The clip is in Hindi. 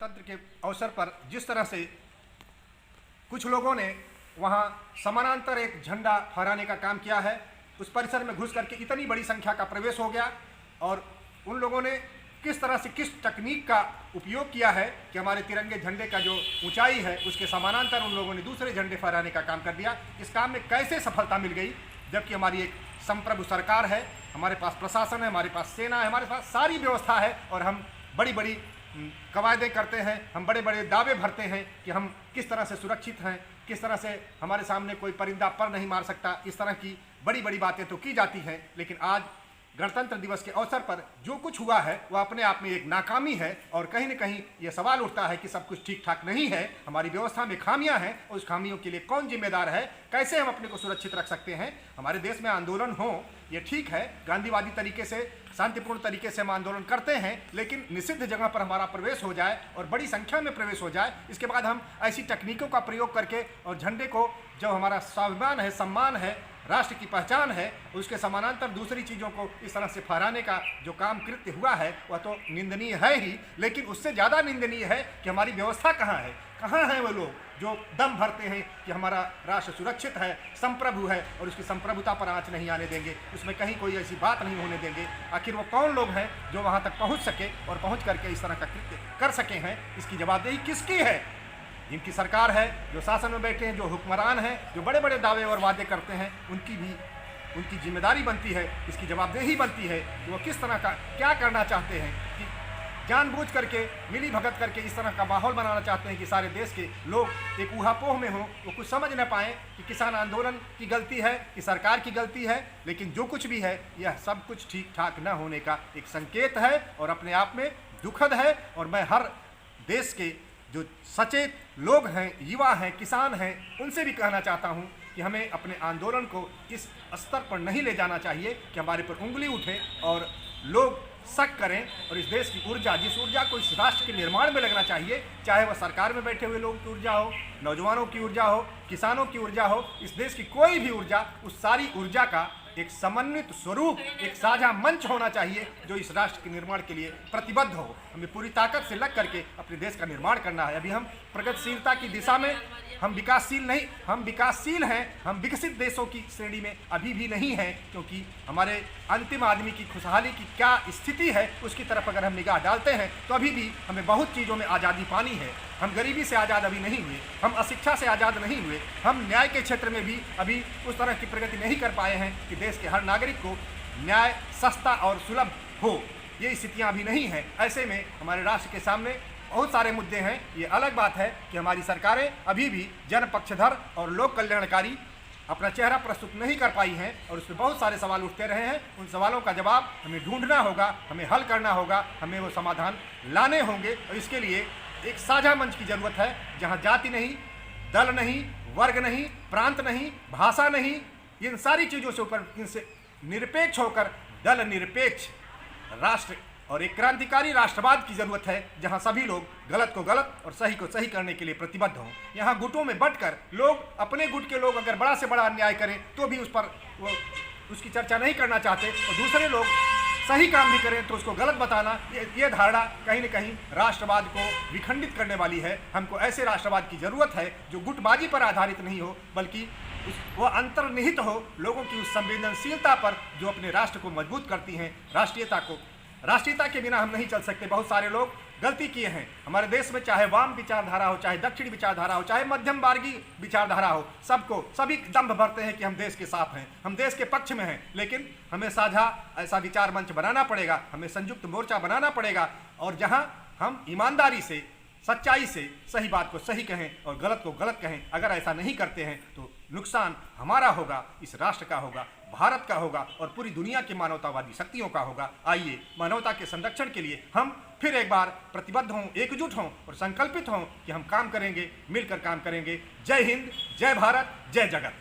गणतंत्र के अवसर पर जिस तरह से कुछ लोगों ने वहां समानांतर एक झंडा फहराने का काम किया है, उस परिसर में घुस करके इतनी बड़ी संख्या का प्रवेश हो गया और उन लोगों ने किस तरह से किस तकनीक का उपयोग किया है कि हमारे तिरंगे झंडे का जो ऊंचाई है उसके समानांतर उन लोगों ने दूसरे झंडे फहराने का काम कर दिया। इस काम में कैसे सफलता मिल गई, जबकि हमारी एक संप्रभु सरकार है, हमारे पास प्रशासन है, हमारे पास सेना है, हमारे पास सारी व्यवस्था है और हम बड़ी बड़ी कवायदें करते हैं, हम बड़े बड़े दावे भरते हैं कि हम किस तरह से सुरक्षित हैं, किस तरह से हमारे सामने कोई परिंदा पर नहीं मार सकता। इस तरह की बड़ी बड़ी बातें तो की जाती हैं, लेकिन आज गणतंत्र दिवस के अवसर पर जो कुछ हुआ है वह अपने आप में एक नाकामी है और कहीं न कहीं ये सवाल उठता है कि सब कुछ ठीक ठाक नहीं है, हमारी व्यवस्था में खामियां हैं और उस खामियों के लिए कौन जिम्मेदार है, कैसे हम अपने को सुरक्षित रख सकते हैं। हमारे देश में आंदोलन हो ये ठीक है, गांधीवादी तरीके से शांतिपूर्ण तरीके से हम आंदोलन करते हैं, लेकिन निषिद्ध जगह पर हमारा प्रवेश हो जाए और बड़ी संख्या में प्रवेश हो जाए, इसके बाद हम ऐसी तकनीकों का प्रयोग करके और झंडे को जो हमारा स्वाभिमान है, सम्मान है, राष्ट्र की पहचान है, उसके समानांतर दूसरी चीज़ों को इस तरह से फहराने का जो काम कृत्य हुआ है वह तो निंदनीय है ही, लेकिन उससे ज़्यादा निंदनीय है कि हमारी व्यवस्था कहाँ है वो लोग जो दम भरते हैं कि हमारा राष्ट्र सुरक्षित है, संप्रभु है और उसकी संप्रभुता पर आँच नहीं आने देंगे, उसमें कहीं कोई ऐसी बात नहीं होने देंगे। आखिर वो कौन लोग हैं जो वहाँ तक पहुँच सके और पहुँच करके इस तरह का कृत्य कर सके हैं? इसकी जवाबदेही किसकी है? जिनकी सरकार है, जो शासन में बैठे हैं, जो हुक्मरान हैं, जो बड़े बड़े दावे और वादे करते हैं, उनकी जिम्मेदारी बनती है, इसकी जवाबदेही बनती है कि वो किस तरह का क्या करना चाहते हैं, कि जानबूझ करके मिली भगत करके इस तरह का माहौल बनाना चाहते हैं कि सारे देश के लोग एक ऊहापोह में हों, वो कुछ समझ न पाएँ कि किसान आंदोलन की गलती है कि सरकार की गलती है। लेकिन जो कुछ भी है यह सब कुछ ठीक ठाक न होने का एक संकेत है और अपने आप में दुखद है। और मैं हर देश के जो सचेत लोग हैं, युवा हैं, किसान हैं, उनसे भी कहना चाहता हूं कि हमें अपने आंदोलन को इस स्तर पर नहीं ले जाना चाहिए कि हमारे पर उंगली उठे और लोग शक करें। और इस देश की ऊर्जा, जिस ऊर्जा को इस राष्ट्र के निर्माण में लगना चाहिए, चाहे वह सरकार में बैठे हुए लोगों की ऊर्जा हो, नौजवानों की ऊर्जा हो, किसानों की ऊर्जा हो, इस देश की कोई भी ऊर्जा, उस सारी ऊर्जा का एक समन्वित स्वरूप, एक साझा मंच होना चाहिए जो इस राष्ट्र के निर्माण के लिए प्रतिबद्ध हो। हमें पूरी ताकत से लग करके अपने देश का निर्माण करना है। अभी हम प्रगतिशीलता की दिशा में, हम विकासशील हैं, हम विकसित देशों की श्रेणी में अभी भी नहीं हैं, क्योंकि हमारे अंतिम आदमी की खुशहाली की क्या स्थिति है उसकी तरफ अगर हम निगाह डालते हैं तो अभी भी हमें बहुत चीज़ों में आज़ादी पानी है। हम गरीबी से आज़ाद अभी नहीं हुए, हम अशिक्षा से आज़ाद नहीं हुए, हम न्याय के क्षेत्र में भी अभी उस तरह की प्रगति नहीं कर पाए हैं कि देश के हर नागरिक को न्याय सस्ता और सुलभ हो। ये स्थितियाँ अभी नहीं हैं। ऐसे में हमारे राष्ट्र के सामने बहुत सारे मुद्दे हैं। ये अलग बात है कि हमारी सरकारें अभी भी जनपक्षधर और लोक कल्याणकारी अपना चेहरा प्रस्तुत नहीं कर पाई हैं और उस पर बहुत सारे सवाल उठते रहे हैं। उन सवालों का जवाब हमें ढूंढना होगा, हमें हल करना होगा, हमें वो समाधान लाने होंगे। और इसके लिए एक साझा मंच की ज़रूरत है जहाँ जाति नहीं, दल नहीं, वर्ग नहीं, प्रांत नहीं, भाषा नहीं, इन सारी चीज़ों से ऊपर, इनसे निरपेक्ष होकर दल निरपेक्ष राष्ट्र और एक क्रांतिकारी राष्ट्रवाद की ज़रूरत है, जहां सभी लोग गलत को गलत और सही को सही करने के लिए प्रतिबद्ध हों। यहाँ गुटों में बंटकर लोग, अपने गुट के लोग अगर बड़ा से बड़ा अन्याय करें तो भी उस पर वो उसकी चर्चा नहीं करना चाहते, और दूसरे लोग सही काम भी करें तो उसको गलत बताना, ये धारणा कहीं न कहीं राष्ट्रवाद को विखंडित करने वाली है। हमको ऐसे राष्ट्रवाद की ज़रूरत है जो गुटबाजी पर आधारित नहीं हो, बल्कि वो अंतर्निहित हो लोगों की उस संवेदनशीलता पर जो अपने राष्ट्र को मजबूत करती हैं। राष्ट्रीयता के बिना हम नहीं चल सकते। बहुत सारे लोग गलती किए हैं हमारे देश में, चाहे वाम विचारधारा हो, चाहे दक्षिण विचारधारा हो, चाहे मध्यम वर्गीय विचारधारा हो, सभी दंभ भरते हैं कि हम देश के साथ हैं, हम देश के पक्ष में हैं। लेकिन हमें साझा ऐसा विचार मंच बनाना पड़ेगा, हमें संयुक्त मोर्चा बनाना पड़ेगा, और जहां हम ईमानदारी से, सच्चाई से सही बात को सही कहें और गलत को गलत कहें। अगर ऐसा नहीं करते हैं तो नुकसान हमारा होगा, इस राष्ट्र का होगा, भारत का होगा और पूरी दुनिया की मानवतावादी शक्तियों का होगा। आइए मानवता के संरक्षण के लिए हम फिर एक बार प्रतिबद्ध हों, एकजुट हों और संकल्पित हों कि हम काम करेंगे, मिलकर काम करेंगे। जय हिंद, जय भारत, जय जगत।